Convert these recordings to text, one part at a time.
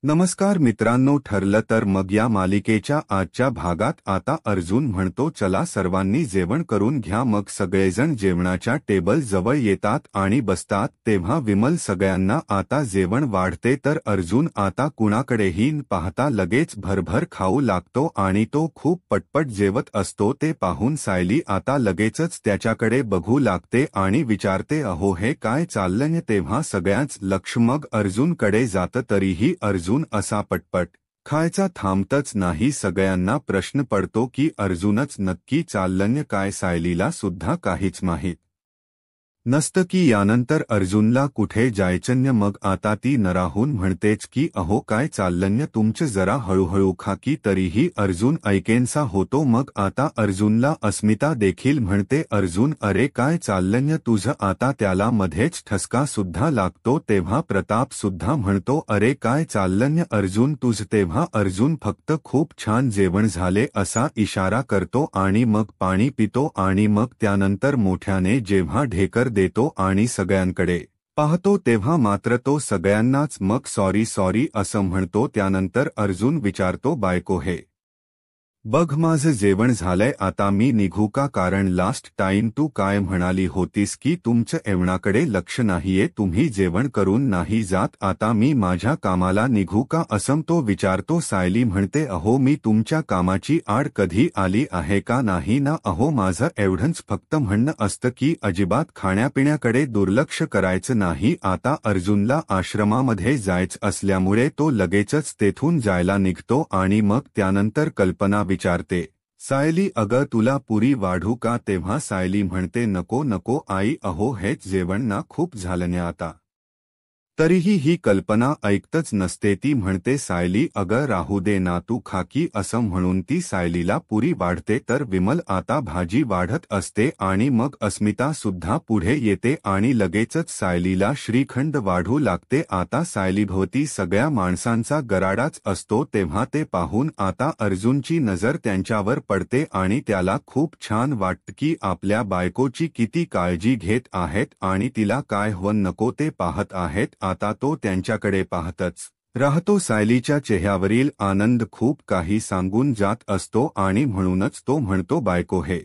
नमस्कार मित्रांनो, ठरलं तर मग या मालिकेच्या आजच्या भागात आता अर्जुन म्हणतो, चला सर्वांनी जेवण करून घ्या. मग सगळेजण जेवणाच्या टेबल जवळ येतात आणि बसतात. तेव्हा विमल सगळ्यांना आता जेवण वाढते तर अर्जुन आता कुणाकडेही न पाहता लगेच भरभर खाऊ लागतो आणि तो खूप पटपट जेवत असतो. ते पाहून सायली आता लगेचच त्याच्याकडे बघू लागते आणि विचारते, अहो हे काय चाललंय? तेव्हा सगळ्यांच लक्ष मग अर्जुनकडे जातं. तरीही अर्जुन असा पटपट खायचा थांबतच नाही. सगळ्यांना प्रश्न पडतो की अर्जुनच नक्की चाललंय काय? सायलीला सुद्धा काहीच माहीत नसतं की यानंतर अर्जुनला कुठे जायचंय. मग आता ती नराहून म्हणतेच की अहो काय चाललंय तुमचं, जरा हळूहळू खा की. तरीही अर्जुन ऐकेनसा होतो. मग आता अर्जुनला अस्मिता देखील म्हणते, अर्जुन अरे काय चाललंय तुझं? आता त्याला मध्येच ठसका सुद्धा लागतो. तेव्हा प्रताप सुद्धा म्हणतो, अरे काय चाललंय अर्जुन तुझं? तेव्हा अर्जुन फक्त खूप छान जेवण झाले असा इशारा करतो आणि मग पाणी पितो आणि मग त्यानंतर मोठ्याने जेव्हा ढेकर देतो आणि सगळ्यांकडे पाहतो तेव्हा मात्र तो सगळ्यांनाच मग सॉरी सॉरी असं म्हणतो. त्यानंतर अर्जुन विचारतो, बायको हे बघ माझं जेवण झालंय, आता मी निघू का? कारण लास्ट टाइम तू काय म्हणाली होतीस की तुमचं एवणाकडे लक्ष नाहीये, तुम्ही जेवण करून नाही जात. आता मी माझ्या कामाला निघू का असं तो विचारतो. सायली म्हणते, अहो मी तुमच्या कामाची आड कधी आली आहे का? नाही ना. अहो माझं एवढंच फक्त म्हणणं असतं की अजिबात खाण्यापिण्याकडे दुर्लक्ष करायचं नाही. आता अर्जुनला आश्रमामध्ये जायचं असल्यामुळे तो लगेचच तेथून जायला निघतो आणि मग त्यानंतर कल्पना विचारते, सायली अगं तुला पुरी वाढू का? तेव्हा सायली म्हणते, नको नको आई, अहो हेच जेवण ना खूप झालं आता. तरीही ही कल्पना ऐकतच नसते. ती म्हणते, सायली अगं राहू दे ना, तू खा की. असं म्हणून ती सायलीला पुरी वाढते तर विमल आता भाजी वाढत असते आणि मग अस्मिता सुद्धा पुढे येते आणि लगेचच सायलीला श्रीखंड वाढू लागते. आता सायलीभोवती सगळ्या माणसांचा गराडाच असतो. तेव्हा ते पाहून आता अर्जुनची नजर त्यांच्यावर पडते आणि त्याला खूप छान वाटतं की आपल्या बायकोची किती काळजी घेत आहेत आणि तिला काय हवं नको ते पाहत आहेत. आता तो त्यांच्याकडे पाहतच राहतो. सायलीच्या चेहऱ्यावरील आनंद खूप काही सांगून जात असतो आणि म्हणूनच तो म्हणतो, बायको हे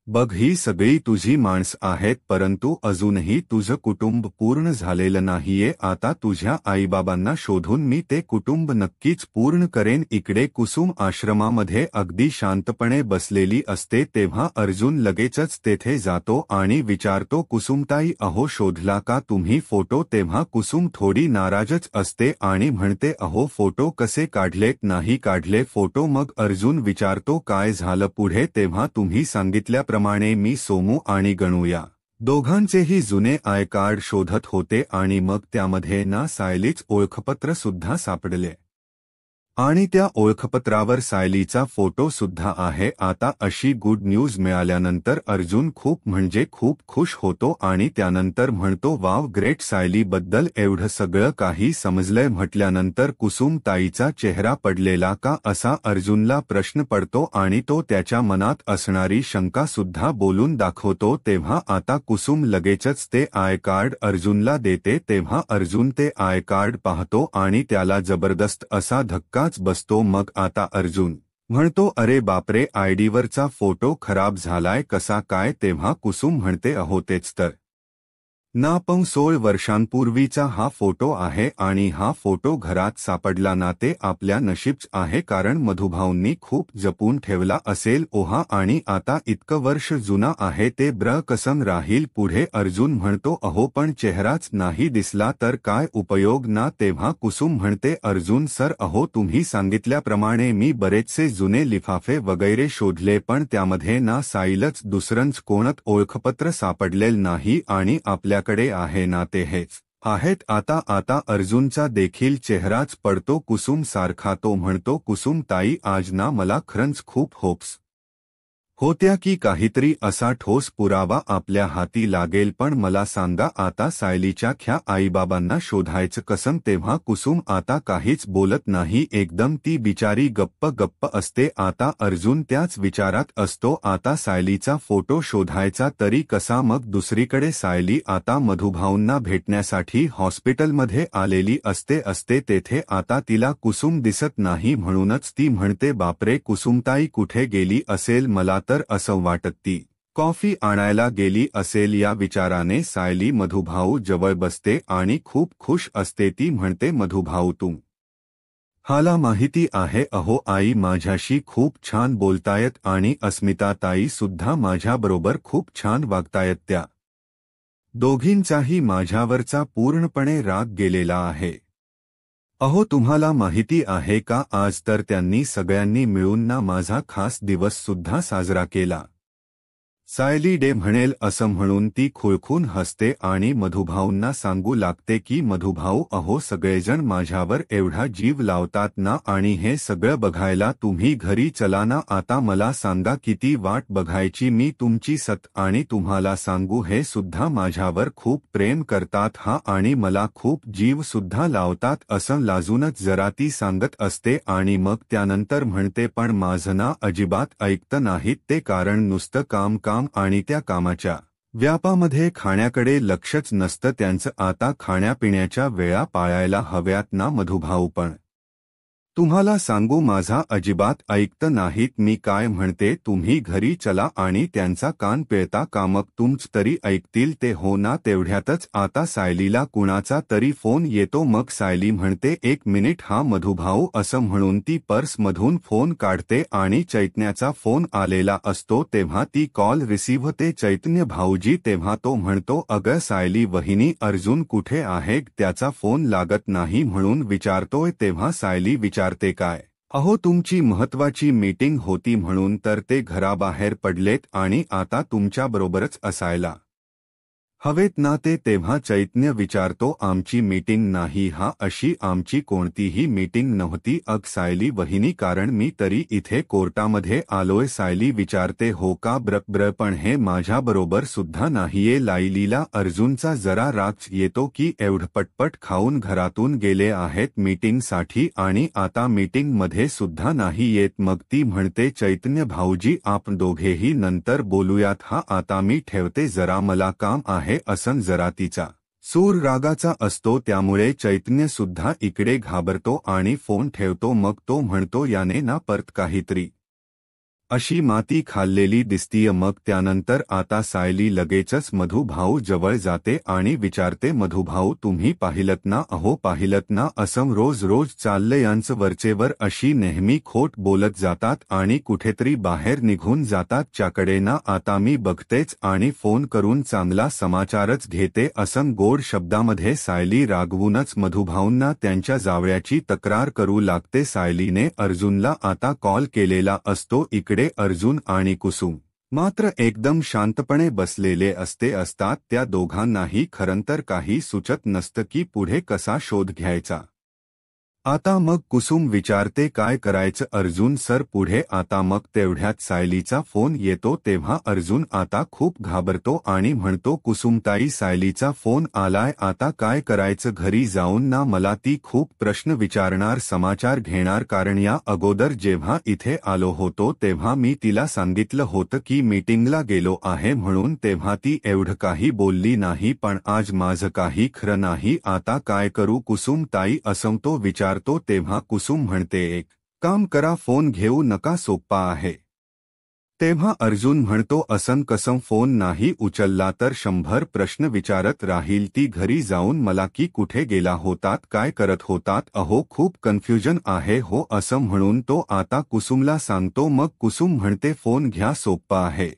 बघ ही सगळी तुझी माणसं आहेत, परंतु अजूनही तुझं कुटुंब पूर्ण झालेलं नाहीये. आता तुझ्या आईबाबांना शोधून मी ते कुटुंब नक्कीच पूर्ण करेन. इकडे कुसुम आश्रमामध्ये अगदी शांतपणे बसलेली असते. तेव्हा अर्जुन लगेचच तेथे जातो आणि विचारतो, कुसुमताई अहो शोधला का तुम्ही फोटो? तेव्हा कुसुम थोडी नाराजच असते आणि म्हणते, अहो फोटो कसे काढलेत? नाही काढले फोटो. मग अर्जुन विचारतो, काय झालं पुढे? तेव्हा तुम्ही सांगितल्याप्रमाणे मी सोमू आणि गणू या दोघांचेही जुने आय कार्ड शोधत होते आणि मग त्यामध्ये ना सायलीच ओळखपत्र सुद्धा सापडले आणि त्या ओळखपत्रावर सायलीचा फोटो सुद्धा आहे. आता अशी गुड न्यूज मिळाल्यानंतर अर्जुन खूप म्हणजे खूप खुश होतो आणि त्यानंतर म्हणतो, वाव ग्रेट, सायलीबद्दल एवढं सगळं काही समजलंय म्हटल्यानंतर कुसुम ताईचा चेहरा पडलेला का असा अर्जुनला प्रश्न पडतो आणि तो त्याच्या मनात असणारी शंका सुद्धा बोलून दाखवतो. तेव्हा आता कुसुम लगेचच ते आय कार्ड अर्जुनला देते. तेव्हा अर्जुन ते आय कार्ड पाहतो आणि त्याला जबरदस्त असा धक्का बसतो. मग आता अर्जुन म्हणतो, अरे बापरे, आयडीवरचा फोटो खराब झालाय, कसा काय? तेव्हा कुसुम म्हणते, अहो तेच तर ना, पण 16 वर्षांपूर्वीचा हा फोटो आहे आणि हा फोटो घरात सापडला ना ते आपल्या नशीबच आहे, कारण मधुभाऊंनी खूप जपून ठेवला असेल. ओहा, आणि आता इतकं वर्ष जुना आहे ते कसं राहील पुढे? अर्जुन म्हणतो, अहो पण चेहराच नाही दिसला तर काय उपयोग ना? तेव्हा कुसुम म्हणते, अर्जुन सर अहो तुम्ही सांगितल्याप्रमाणे मी बरेचसे जुने लिफाफे वगैरे शोधले पण त्यामध्ये ना सायलच दुसरंच कोणत ओळखपत्र सापडलेलं नाही आणि आपल्याकडे आहे ना ते हेच आहेत. आता अर्जुनचा देखील चेहराच पडतो कुसुम सारखा. तो म्हणतो, कुसुम ताई आज ना मला खरंच खूप होप्स होत्या की काहीतरी असा ठोस पुरावा आपल्या हाती लागेल, पण मला सांगा आता सायलीच्या ख्या आईबाबांना शोधायचं कसं? तेव्हा कुसुम आता काहीच बोलत नाही, एकदम ती बिचारी गप्प गप्प असते. आता अर्जुन त्याच विचारात असतो, आता सायलीचा फोटो शोधायचा तरी कसा? मग दुसरीकडे सायली आता मधुभाऊंना भेटण्यासाठी हॉस्पिटलमध्ये आलेली असते तेथे आता तिला कुसुम दिसत नाही, म्हणूनच ती म्हणते बापरे, कुसुमताई कुठे गेली असेल? मला तर असं वाटत ती कॉफी आणायला गेली असेल. या विचाराने सायली मधुभाऊ जवळ बसते आणि खूप खुश असते. ती म्हणते मधुभाऊ तू हाला माहिती आहे अहो आई माझ्याशी खूप छान बोलतायत आणि अस्मिता ताई सुद्धा माझ्याबरोबर खूप छान वागतायत. त्या दोघींचाही माझ्यावरचा पूर्णपणे राग गेलेला आहे. अहो तुम्हाला माहिती आहे का, आज तर त्यांनी सगळ्यांनी मिळून ना माझा खास दिवस सुद्धा साजरा केला. सायली डे म्हणेल असं म्हणून ती खुळखून हसते आणि मधुभाऊंना सांगू लागते की मधुभाऊ अहो सगळेजण माझ्यावर एवढा जीव लावतात ना, आणि हे सगळं बघायला तुम्ही घरी चला ना. आता मला सांगा किती वाट बघायची मी तुमची सत, आणि तुम्हाला सांगू हे सुद्धा माझ्यावर खूप प्रेम करतात हा, आणि मला खूप जीव सुद्धा लावतात असं लाजूनच जरा ती सांगत असते. आणि मग त्यानंतर म्हणते पण माझं ना अजिबात ऐकत नाहीत ते, कारण नुसतं काम आणि त्या कामाच्या व्यापामध्ये खाण्याकडे लक्षच नसतं त्यांचं. आता खाण्यापिण्याच्या वेळा पाळायला हव्यात ना मधुभाऊ, पण तुम्हाला सांगू माझा अजिबात ऐकत नाहीत. मी काय म्हणते तुम्ही घरी चला आणि त्यांचा कान पिळता का? मग तुमच तरी ऐकतील ते हो ना. तेवढ्यातच आता सायलीला कुणाचा तरी फोन येतो. मग सायली म्हणते एक मिनिट हा मधुभाऊ असं म्हणून ती पर्समधून फोन काढते आणि चैतन्याचा फोन आलेला असतो. तेव्हा ती कॉल रिसीव्ह होते. चैतन्य भाऊजी. तेव्हा तो म्हणतो अगं सायली वहिनी अर्जुन कुठे आहे? त्याचा फोन लागत नाही म्हणून विचारतोय. तेव्हा सायली विचारते काय अहो तुमची महत्वाची मीटिंग होती म्हणून तर ते घराबाहेर पडलेत आणि आता तुमच्याबरोबरच असायला हवेत ना ते. तेव्हा चैतन्य विचारतो आमची मीटिंग नाही हा, अशी आमची कोणतीही मीटिंग नव्हती अग सायली वहिनी, कारण मी तरी इथे कोर्टामध्ये आलोय. सायली विचारते हो का? ब्र पण हे माझ्याबरोबर सुद्धा नाहीये. लायलीला अर्जुनचा जरा राग येतो की एवढं पटपट खाऊन घरातून गेले आहेत मीटिंगसाठी आणि आता मीटिंगमध्ये सुद्धा नाही येत. मग ती म्हणते चैतन्य भाऊजी आपण दोघेही नंतर बोलूयात हा, आता मी ठेवते जरा मला काम आहे असं जरा तिचा सूर रागाचा असतो. त्यामुळे चैतन्य सुद्धा इकडे घाबरतो आणि फोन ठेवतो. मग तो म्हणतो याने ना परत काहीतरी अशी माती खाल्लेली दिसतीय. मग त्यानंतर आता सायली लगेचच मधुभाऊ जवळ जाते आणि विचारते मधुभाऊ तुम्ही पाहिलत ना? अहो पाहिलत ना, असं रोज रोज चाललं यांचं वरचेवर, अशी नेहमी खोट बोलत जातात आणि कुठेतरी बाहेर निघून जातात. च्याकडे ना आता मी बघतेच आणि फोन करून चांगला समाचारच घेते असं गोड शब्दामध्ये सायली रागवूनच मधुभाऊंना त्यांच्या जावळ्याची तक्रार करू लागते. सायलीने अर्जुनला आता कॉल केलेला असतो. इकडे अर्जुन आणि कुसुम मात्र एकदम शांतपणे बसलेले असतात. त्या दोघांनाही खरंतर काही सुचत नसतं की पुढे कसा शोध घ्यायचा. आता मग कुसुम विचारते काय करायचं अर्जुन सर पुढे? आता मग तेवढ्यात सायलीचा फोन येतो. तेव्हा अर्जुन आता खूप घाबरतो आणि म्हणतो कुसुमताई सायलीचा फोन आलाय, आता काय करायचं? घरी जाऊन ना मला ती खूप प्रश्न विचारणार, समाचार घेणार, कारण या अगोदर जेव्हा इथे आलो होतो तेव्हा मी तिला सांगितलं होतं की मीटिंगला गेलो आहे म्हणून, तेव्हा ती एवढं काही बोलली नाही, पण आज माझं काही खरं नाही. आता काय करू कुसुमताई असं तो विचार तो. तेव्हा कुसुम म्हणते एक काम करा फोन घेऊ नका, सोप्पा आहे. तेव्हा अर्जुन म्हणतो असं कसं? फोन नाही उचलला तर 100 प्रश्न विचारत राहील ती. घरी जाऊन मला की कुठे गेला होतात, काय करत होतात, अहो खूप कन्फ्युजन आहे हो असं म्हणून तो आता कुसुमला सांगतो. मग कुसुम म्हणते फोन घ्या, सोप्पा आहे.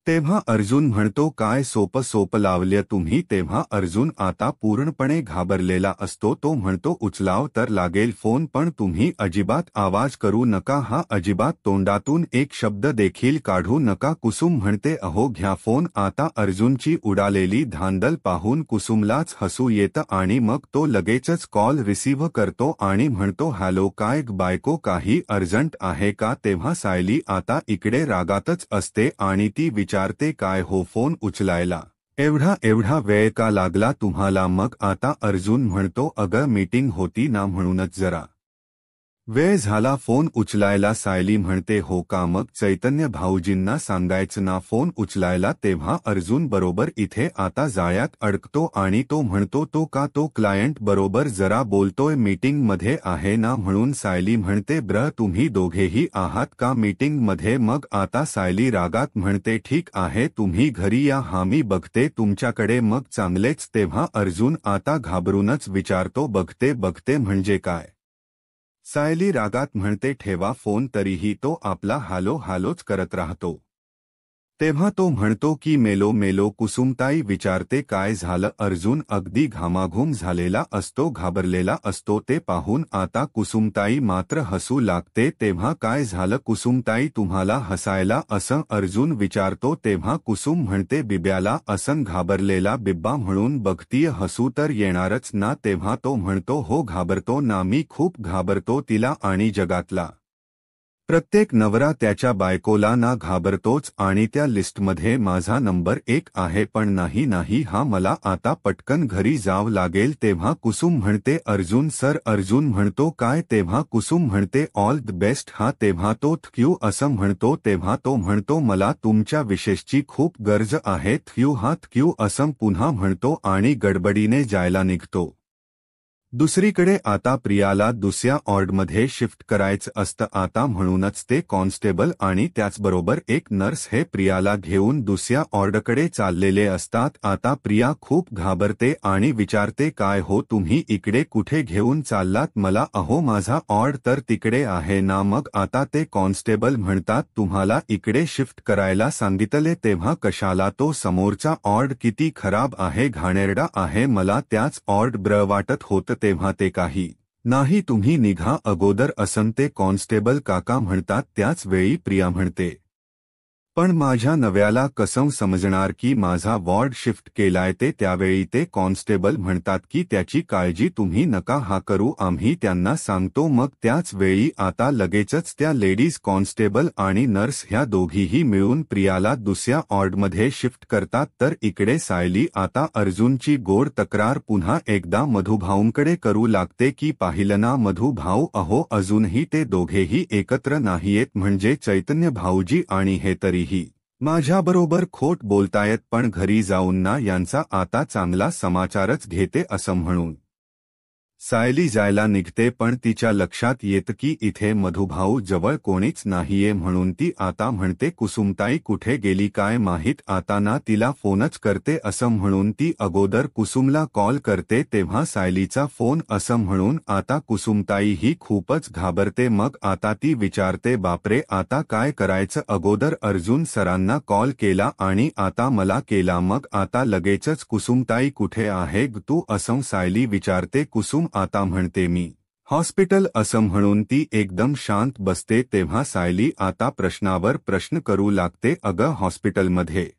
तेव्हा अर्जुन म्हणतो काय सोपं सोपं लावलं तुम्ही. तेव्हा अर्जुन आता पूर्णपणे घाबरलेला असतो. तो म्हणतो उचलाव तर लागेल फोन, पण तुम्ही अजिबात आवाज करू नका, हा अजिबात तोंडातून एक शब्द देखील काढू नका. कुसुम म्हणते अहो घ्या फोन. आता अर्जुनची उडालेली धांदल पाहून कुसुमलाच हसू येतं आणि मग तो लगेचच कॉल रिसीव्ह करतो आणि म्हणतो हॅलो काय बायको, काही अर्जंट आहे का. तेव्हा सायली आता इकडे रागातच असते आणि ती विचारते काय हो फोन उचलायला एवढा वेळ का लागला तुम्हाला. मग आता अर्जुन म्हणतो अगं मीटिंग होती ना म्हणूनच जरा वेळ झाला फोन उचलायला. सायली म्हणते हो का, मग चैतन्य भाऊजींना सांगायचं ना फोन उचलायला. तेव्हा अर्जुन बरोबर इथे आता जाळ्यात अडकतो आणि तो म्हणतो तो का, तो क्लायंट बरोबर जरा बोलतोय, मीटिंग मध्ये आहे ना म्हणून. सायली म्हणते ब्र तुम्ही दोघेही आहात का मीटिंग मध्ये. मग आता सायली रागात म्हणते ठीक आहे तुम्ही घरी या, हा मी बघते तुमच्याकडे मग चांगलेच. तेव्हा अर्जुन आता घाबरूनच विचारतो बघते म्हणजे काय. सायली रागात म्हणते ठेवा फोन. तरीही तो आपला हालो हालोच करत राहतो. तेव्हा तो म्हणतो की मेलो. कुसुमताई विचारते काय झालं. अर्जुन अगदी घामाघूम झालेला असतो, घाबरलेला असतो. ते पाहून आता कुसुमताई मात्र हसू लागते. तेव्हा काय झालं कुसुमताई तुम्हाला हसायला, असं अर्जुन विचारतो. तेव्हा कुसुम म्हणते बिब्याला असं घाबरलेला बिब्बा म्हणून बघतीय, हसू तर येणारच ना. तेव्हा तो म्हणतो हो घाबरतो ना, मी खूप घाबरतो तिला, आणि जगातला प्रत्येक नवरा त्याच्या बायकोला ना घाबरतोच आणि त्या लिस्टमध्ये माझा नंबर 1 आहे. पण नाही हा मला आता पटकन घरी जावं लागेल. तेव्हा कुसुम म्हणते अर्जुन सर. अर्जुन म्हणतो काय. तेव्हा कुसुम म्हणते ऑल द बेस्ट हा. तेव्हा तो थक्यू असं म्हणतो. तेव्हा तो म्हणतो मला तुमच्या विशेषची खूप गरज आहे. थक्यू असं पुन्हा म्हणतो आणि गडबडीने जायला निघतो. दुसरीकडे आता प्रियाला दुसऱ्या ऑर्डमध्ये शिफ्ट करायचं असतं आता, म्हणूनच ते कॉन्स्टेबल आणि त्याचबरोबर एक नर्स हे प्रियाला घेऊन दुसऱ्या ऑर्डकडे चाललेले असतात. आता प्रिया खूप घाबरते आणि विचारते काय हो तुम्ही इकडे कुठे घेऊन चाललात मला. अहो माझा ऑर्ड तर तिकडे आहे ना. मग आता ते कॉन्स्टेबल म्हणतात तुम्हाला इकडे शिफ्ट करायला सांगितले. तेव्हा कशाला, तो समोरचा ऑर्ड किती खराब आहे, घाणेरडा आहे, मला त्याच ऑर्ड ब्र वाटत होतं. तेव्हा ते काही नाही तुम्ही निघा अगोदर असं ते कॉन्स्टेबल काका म्हणतात. त्याच वेळी प्रिया म्हणते पण माझ्या नव्याला कसं समजणार की माझा वॉर्ड शिफ्ट केलाय ते. त्यावेळी ते कॉन्स्टेबल म्हणतात की त्याची काळजी तुम्ही नका हा करू, आम्ही त्यांना सांगतो. मग त्याच वेळी आता लगेचच त्या लेडीज कॉन्स्टेबल आणि नर्स ह्या दोघीही मिळून प्रियाला दुसऱ्या ऑर्डमध्ये शिफ्ट करतात. तर इकडे सायली आता अर्जुनची गोड तक्रार पुन्हा एकदा मधुभाऊंकडे करू लागते की पाहिलं ना मधुभाऊ, अहो अजूनही ते दोघेही एकत्र नाहीयेत, म्हणजे चैतन्य भाऊजी आणि हे तरीही माझ्याबरोबर खोट बोलतायत. पण घरी जाऊन ना यांचा आता चांगला समाचारच घेते असं म्हणून सायली जायला निघते. पण तिच्या लक्षात येतं की इथे मधुभाऊ जवळ कोणीच नाहीये, म्हणून ती आता म्हणते कुसुमताई कुठे गेली काय माहीत, आता ना तिला फोनच करते असं म्हणून ती अगोदर कुसुमला कॉल करते. तेव्हा सायलीचा फोन असं म्हणून आता कुसुमताई ही खूपच घाबरते. मग आता ती विचारते बापरे आता काय करायचं. अगोदर अर्जुन सरांना कॉल केला आणि आता मला केला, मग आता लगेचच कुसुमताई कुठे आहे तू असं सायली विचारते. कुसुम आता म्हणते मी हॉस्पिटल असं म्हणून ती एकदम शांत बसते. तेव्हा सायली आता प्रश्नावर प्रश्न करू लागते अगं हॉस्पिटलमध्ये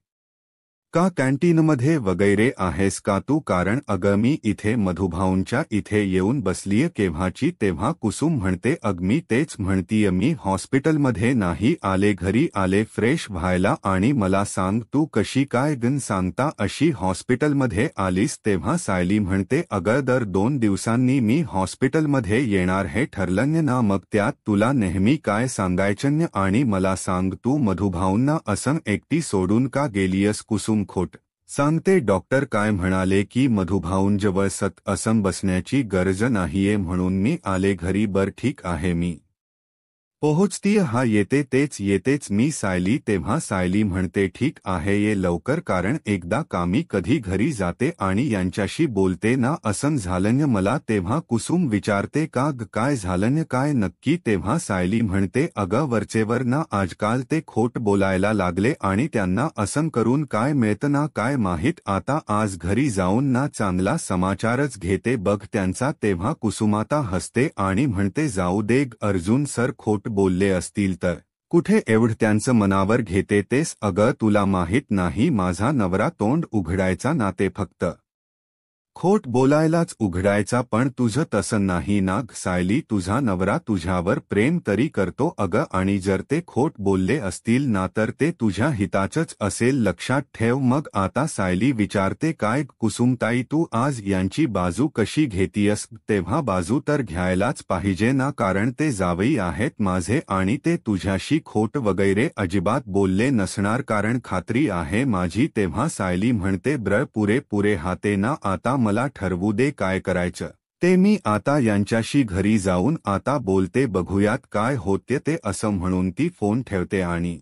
का, कॅन्टीनमध्ये वगैरे आहेस का तू, कारण अगं मी इथे मधुभाऊंच्या इथे येऊन बसलीय केव्हाची. तेव्हा कुसुम म्हणते अग मी तेच म्हणतीय, मी हॉस्पिटलमध्ये नाही आले, घरी आले फ्रेश व्हायला. आणि मला सांग तू कशी काय गन सांगता अशी हॉस्पिटलमध्ये आलीस. तेव्हा सायली म्हणते अगं दर 2 दिवसांनी मी हॉस्पिटलमध्ये येणार हे ठरलं ना, मग त्यात तुला नेहमी काय सांगायचं. आणि मला सांग तू मधुभाऊंना असं एकटी सोडून का गेलीयस. कुसुम खोट सांगते. डॉक्टर काय म्हणाले की मधुभाऊंजवळ असं बसण्याची गरज नाहीये म्हणून मी आले घरी. बर ठीक आहे मी पोहोचतीय हा येतेच मी सायली. तेव्हा सायली म्हणते ठीक आहे ये लवकर, कारण एकदा कामी कधी घरी जाते आणि यांच्याशी बोलते ना. असं झालंय मला. तेव्हा कुसुम विचारते का ग, काय झालंय काय नक्की. तेव्हा सायली म्हणते अगं वरचेवर ना आजकाल ते खोट बोलायला लागले आणि त्यांना असं करून काय मिळतं ना काय माहीत. आता आज घरी जाऊन ना चांगला समाचारच घेते बघ त्यांचा. तेव्हा कुसुमाता हसते आणि म्हणते जाऊ दे अर्जुन सर खोट बोलले असतील तर कुठे एवढं त्यांचं मनावर घेते तेस. अगं तुला माहीत नाही माझा नवरा तोंड उघडायचा ना, ते फक्त खोट बोलायलाच उघडायचा. पण तुझं तसं नाही ना सायली, तुझा नवरा तुझ्यावर प्रेम तरी करतो अगं, आणि जर ते खोट बोलले असतील ना तर ते तुझ्या हिताचंच असेल, लक्षात ठेव. मग आता सायली विचारते काय कुसुमताई तू आज यांची बाजू कशी घेतीयस. तेव्हा बाजू तर घ्यायलाच पाहिजे ना, कारण ते जावई आहेत माझे आणि ते तुझ्याशी खोट वगैरे अजिबात बोलले नसणार, कारण खात्री आहे माझी. तेव्हा सायली म्हणते पुरे हाते ना, आता मला ठरवू दे काय करायचं ते. मी आता यांच्याशी घरी जाऊन आता बोलते, बघूयात काय होते ते. असं म्हणून ती फोन ठेवते आणि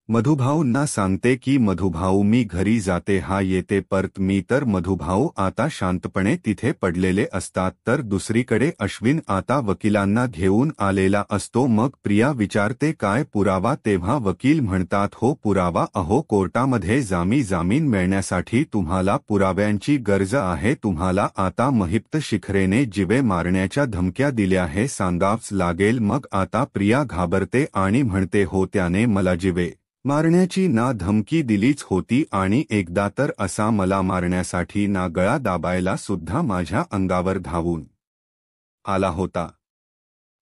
मधुभाऊंना सांगते की मधुभाऊ मी घरी जाते हा येते परत मी. तर मधुभाऊ आता शांतपणे तिथे पडलेले असतात. तर दुसरीकडे अश्विन आता वकिलांना घेऊन आलेला असतो. मग प्रिया विचारते काय पुरावा. तेव्हा वकील म्हणतात हो पुरावा, अहो कोर्टामध्ये जामीन मिळण्यासाठी तुम्हाला पुराव्यांची गरज आहे. तुम्हाला आता महिप्त शिखरेने जिवे मारण्याच्या धमक्या दिल्या हे सांगावंच लागेल. मग आता प्रिया घाबरते आणि म्हणते हो त्याने मला जिवे मारण्याची ना धमकी दिलीच होती आणि एकदा तर असा मला मारण्यासाठी ना गळा दाबायला सुद्धा माझ्या अंगावर धावून आला होता.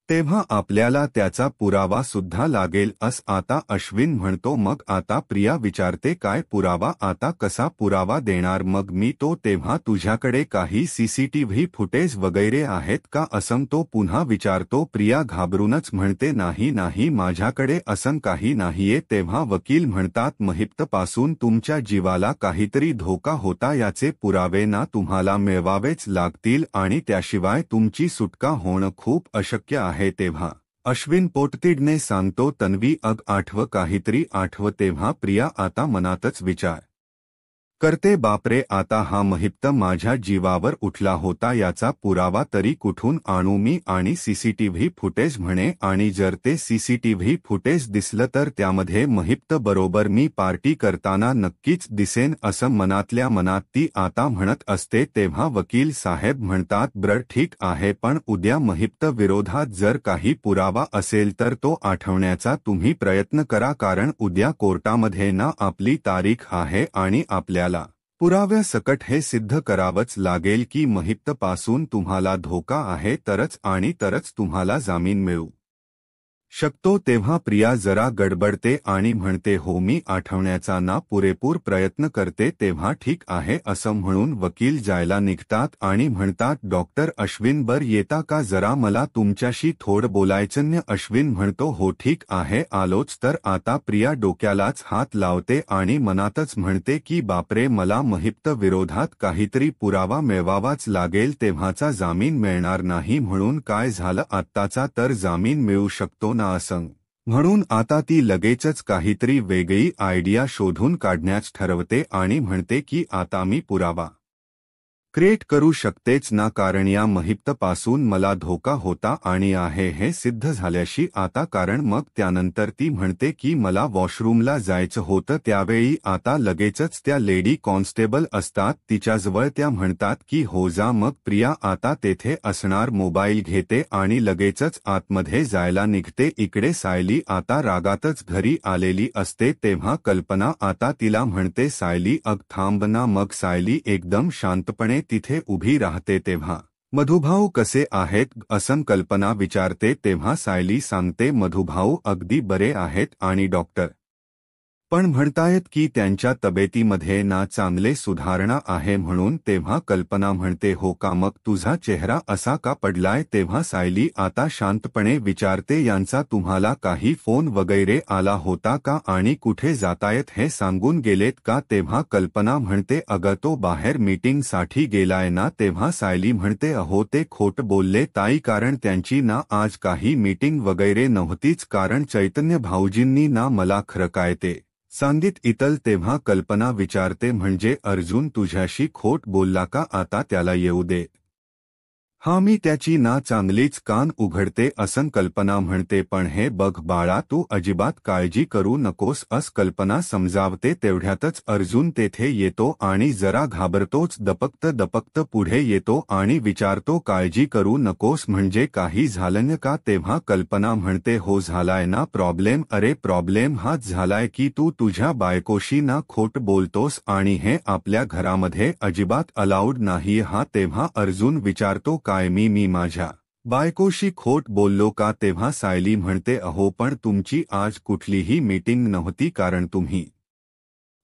तेव्हा आपल्याला त्याचा पुरावा सुद्धा लागेल अस आता अश्विन म्हणतो. मग आता प्रिया विचारते काय पुरावा, आता कसा पुरावा देणार मग मी तो. तेव्हा तुझ्याकडे काही सीसीटीव्ही फुटेज वगैरे आहेत का असं तो पुन्हा विचारतो. प्रिया घाबरूनच म्हणते नाही माझ्याकडे असं काही नाहीये. तेव्हा वकील म्हणतात महिप्तपासून तुमच्या जीवाला काहीतरी धोका होता याचे पुरावे ना तुम्हाला मिळवावेच लागतील आणि त्याशिवाय तुमची सुटका होणं खूप अशक्य आहे. तेव्हा अश्विन पोटतिडने सांगतो तन्वी आठव काहीतरी आठव. तेव्हा प्रिया आता मनातच विचार करते बापरे, आता हा महिप्त माझ्या जीवावर उठला होता याचा पुरावा तरी कुठून आणू मी. आणि सीसीटीव्ही फुटेज म्हणे, आणि जर ते सीसीटीव्ही फुटेज दिसलं तर त्यामध्ये महिप्त बरोबर मी पार्टी करताना नक्कीच दिसेन असं मनातल्या मनात ती आता म्हणत असते. तेव्हा वकील साहेब म्हणतात ठीक आहे, पण उद्या महिप्त विरोधात जर काही पुरावा असेल तर तो आठवण्याचा तुम्ही प्रयत्न करा, कारण उद्या कोर्टामध्ये ना आपली तारीख आहे आणि आपल्याला पुराव्यासकट हे सिद्ध करावंच लागेल की महिप्तपासून तुम्हाला धोका आहे, तरच तुम्हाला जामीन मिळू शकतो. तेव्हा प्रिया जरा गडबडते आणि म्हणते हो मी आठवण्याचा ना पुरेपूर प्रयत्न करते. तेव्हा ठीक आहे असं म्हणून वकील जायला निघतात आणि म्हणतात डॉक्टर अश्विन येता का जरा, मला तुमच्याशी थोडं बोलायचं. अश्विन म्हणतो हो ठीक आहे आलोच. तर आता प्रिया डोक्यालाच हात लावते आणि मनातच म्हणते की बापरे, मला महिप्त विरोधात काहीतरी पुरावा मिळवावाच लागेल. तेव्हाचा जामीन मिळणार नाही म्हणून काय झालं, आत्ताचा तर जामीन मिळू शकतो ना असं म्हणून आता ती लगेचच काहीतरी वेगळी आयडिया शोधून काढण्यास ठरवते आणि म्हणते की आता मी पुरावा क्रिएट करू शकतेच ना, कारण या महिप्तपासून मला धोका होता आणि आहे हे सिद्ध झाल्याशी आता. कारण मग त्यानंतर ती म्हणते की मला वॉशरूमला जायचं होतं, त्यावेळी आता लगेचच त्या लेडी कॉन्स्टेबल असतात तिच्याजवळ. त्या म्हणतात की हो जा. मग प्रिया आता तेथे असणार मोबाईल घेते आणि लगेचच आतमध्ये जायला निघते. इकडे सायली आता रागातच घरी आलेली असते. तेव्हा कल्पना आता तिला म्हणते सायली थांब ना. मग सायली एकदम शांतपणे तिथे उभी राहते. तेव्हा मधुभाऊ कसे आहेत असं कल्पना विचारते. तेव्हा सायली सांगते मधुभाऊ अगदी बरे आहेत आणि डॉक्टर पण म्हणतायत की त्यांच्या तब्येतीमध्ये ना चांगले सुधारणा आहे म्हणून. तेव्हा कल्पना म्हणते हो का, मग तुझा चेहरा असा का पडलाय? तेव्हा सायली आता शांतपणे विचारते यांचा तुम्हाला काही फोन वगैरे आला होता का आणि कुठे जातायत हे सांगून गेलेत का? तेव्हा कल्पना म्हणते अगं तो बाहेर मीटिंगसाठी गेलाय ना. तेव्हा सायली म्हणते अहो ते खोट बोलले ताई, कारण त्यांची ना आज काही मीटिंग वगैरे नव्हतीच, कारण चैतन्य भाऊजींनी ना मला खरं काय ते सांगितलं. तेव्हा कल्पना विचारते म्हणजे अर्जुन तुझ्याशी खोट बोलला का? आता त्याला येऊ दे. हा मी त्याची ना चांगलीच कान उघडते असन. कल्पना म्हणते पण हे बघ बाळा, तू अजिबात काळजी करू नकोस अस कल्पना समजावते. तेवढ्यातच अर्जुन तेथे येतो आणि जरा घाबरतोच. दपकत पुढे येतो आणि विचारतो काळजी करू नकोस म्हणजे काही झालं का? तेव्हा कल्पना म्हणते हो झालाय ना प्रॉब्लेम. अरे प्रॉब्लेम हाच झालाय की तू तुझ्या बायकोशी ना खोट बोलतोस आणि हे आपल्या घरामध्ये अजिबात अलाउड नाही हा. तेव्हा अर्जुन विचारतो काय मी माझ्या बायकोशी खोट बोललो का? तेव्हा सायली म्हणते अहो पण तुमची आज कुठलीही मीटिंग नव्हती, कारण तुम्ही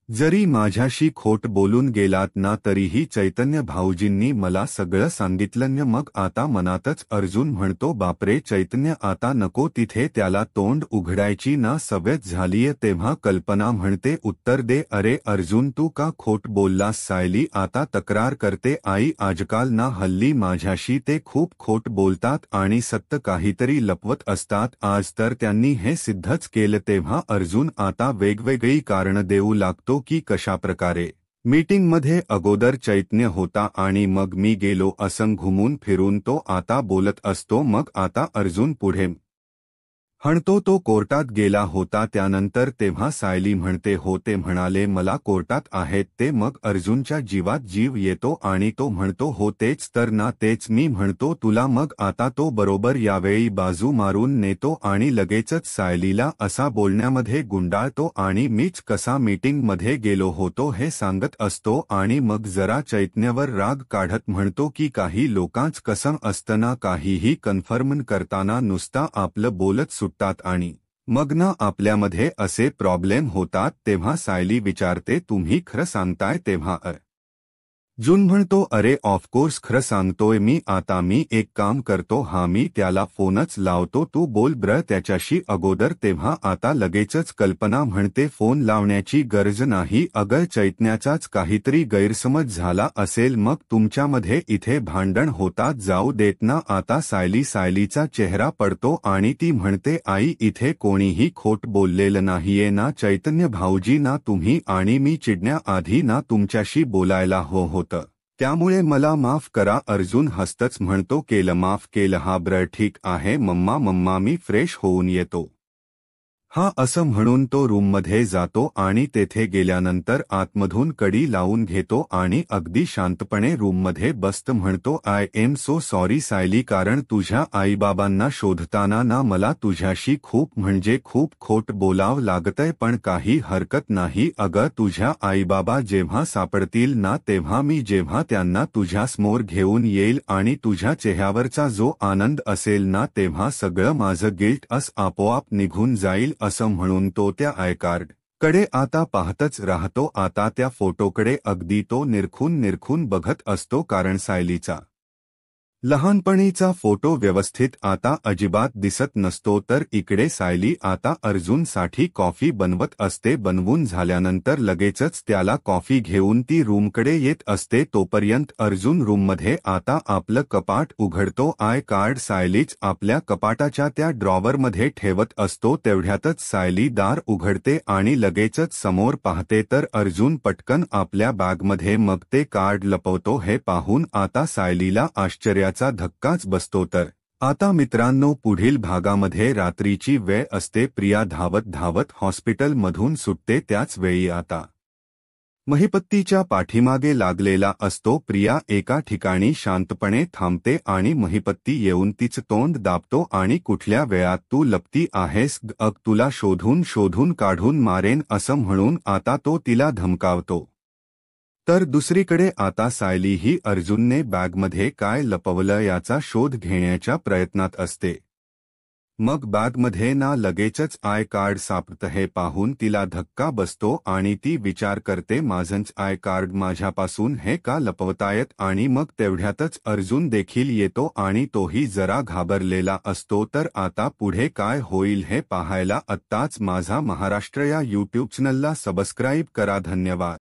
जरी माझ्याशी खोट बोलून गेलात ना तरीही चैतन्य भाऊजींनी मला सगळं सांगितलं. मग आता मनातच अर्जुन म्हणतो बापरे चैतन्य आता नको तिथे, त्याला तोंड उघडायची ना सवय झालीय. तेव्हा कल्पना म्हणते उत्तर दे. अरे अर्जुन तू का खोट बोललास? सायली आता तक्रार करते आई आजकाल ना हल्ली माझ्याशी ते खूप खोट बोलतात आणि सत्य काहीतरी लपवत असतात. आज तर त्यांनी हे सिद्धच केलं. तेव्हा अर्जुन आता वेगवेगळी कारणं देऊ लागतो की कशाप्रकारे मीटिंगमध्ये अगोदर चैतन्य होता आणि मग मी गेलो असं घुमून फिरून तो आता बोलत असतो. मग आता अर्जुन पुढे हणतो तो कोर्टात गेला होता त्यानंतर. तेव्हा सायली म्हणते हो ते म्हणाले मला कोर्टात आहेत ते. मग अर्जुनच्या जीवात जीव येतो आणि तो म्हणतो हो तेच तर ना, तेच मी म्हणतो तुला. मग आता तो बरोबर यावेळी बाजू मारून नेतो आणि लगेचच सायलीला असा बोलण्यामध्ये गुंडाळतो आणि मीच कसा मीटिंगमध्ये गेलो होतो हे सांगत असतो. आणि मग जरा चैतन्यावर राग काढत म्हणतो की काही लोकांच कसं असतं ना, काहीही कन्फर्म करताना नुसता आपलं बोलत सुटतात आणि मग ना आपल्यामध्ये असे प्रॉब्लेम होतात. तेव्हा सायली विचारते तुम्ही खरं सांगताय? तेव्हा अर्जुन म्हणतो अरे ऑफकोर्स खरं सांगतोय मी. आता मी एक काम करतो, हा मी त्याला फोनच लावतो, तू बोल ब्र त्याच्याशी अगोदर. तेव्हा आता लगेचच कल्पना म्हणते फोन लावण्याची गरज नाही, अगर चैतन्याचाच काहीतरी गैरसमज झाला असेल, मग तुमच्यामध्ये इथे भांडण होतात, जाऊ देत ना. आता सायलीचा चेहरा पडतो आणि ती म्हणते आई इथे कोणीही खोट बोललेलं नाहीये ना, चैतन्य भाऊजी ना तुम्ही आणि मी चिडण्याआधी ना तुमच्याशी बोलायला होतं, त्यामुळे मला माफ करा. अर्जुन हसतच म्हणतो केलं माफ केलं हा ब्र ठीक आहे मम्मा मी फ्रेश होऊन येतो हा असं म्हणून तो रूममध्ये जातो आणि तेथे गेल्यानंतर आतमधून कडी लावून घेतो आणि अगदी शांतपणे रूममध्ये बसत म्हणतो I am so sorry Sayali, कारण तुझ्या आईबाबांना शोधताना ना मला तुझ्याशी खूप म्हणजे खूप खोट बोलावं लागतंय, पण काही हरकत नाही. अगं तुझ्या आईबाबा जेव्हा सापडतील ना तेव्हा मी जेव्हा त्यांना तुझ्यासमोर घेऊन येईल आणि तुझ्या चेहऱ्यावरचा जो आनंद असेल ना तेव्हा सगळं माझं गिल्ट आपोआप निघून जाईल असं म्हणून तो त्या आयकार्ड कडे आता पाहतच राहतो. आता त्या फोटोकडे अगदी तो निरखून बघत असतो, कारण सायलीचा लहानपणीचा फोटो व्यवस्थित आता अजिबात दिसत नसतो. तर इकडे सायली आता अर्जुनसाठी कॉफी बनवत असते. बनवून झाल्यानंतर लगेचच त्याला कॉफी घेऊन ती रूमकडे येत असते. तोपर्यंत अर्जुन रूममध्ये आता आपलं कपाट उघडतो. आय कार्ड सायलीच आपल्या कपाटाच्या त्या ड्रॉवरमध्ये ठेवत असतो. तेवढ्यातच सायली दार उघडते आणि लगेचच समोर पाहते तर अर्जुन पटकन आपल्या बॅगमध्ये मग ते कार्ड लपवतो. हे पाहून आता सायलीला आश्चर्याचा धक्काच बसतो. तर आता मित्रांनो पुढील भागामध्ये रात्रीची वेळ असते. प्रिया धावत हॉस्पिटलमधून सुटते. त्याच वेळी आता महिपतीच्या पाठीमागे लागलेला असतो. प्रिया एका ठिकाणी शांतपणे थांबते आणि महिपती येऊन तिचं तोंड दाबतो आणि कुठल्या वेळात तू लपती आहेस, तुला शोधून काढून मारेन असं म्हणून आता तो तिला धमकावतो. तर दुसरीकडे आता सायली ही अर्जुनने बॅगमध्ये काय लपवलं याचा शोध घेण्याच्या प्रयत्नात असते. मग बॅगमध्ये ना लगेचच आय कार्ड सापडतं हे पाहून तिला धक्का बसतो आणि ती विचार करते माझंच आय कार्ड माझ्यापासून हे का लपवतायत आणि मग तेवढ्यातच अर्जुन देखील येतो आणि तोही जरा घाबरलेला असतो. तर आता पुढे काय होईल हे पाहायला आत्ताच माझा महाराष्ट्र या यूट्यूब चॅनलला सबस्क्राईब करा. धन्यवाद.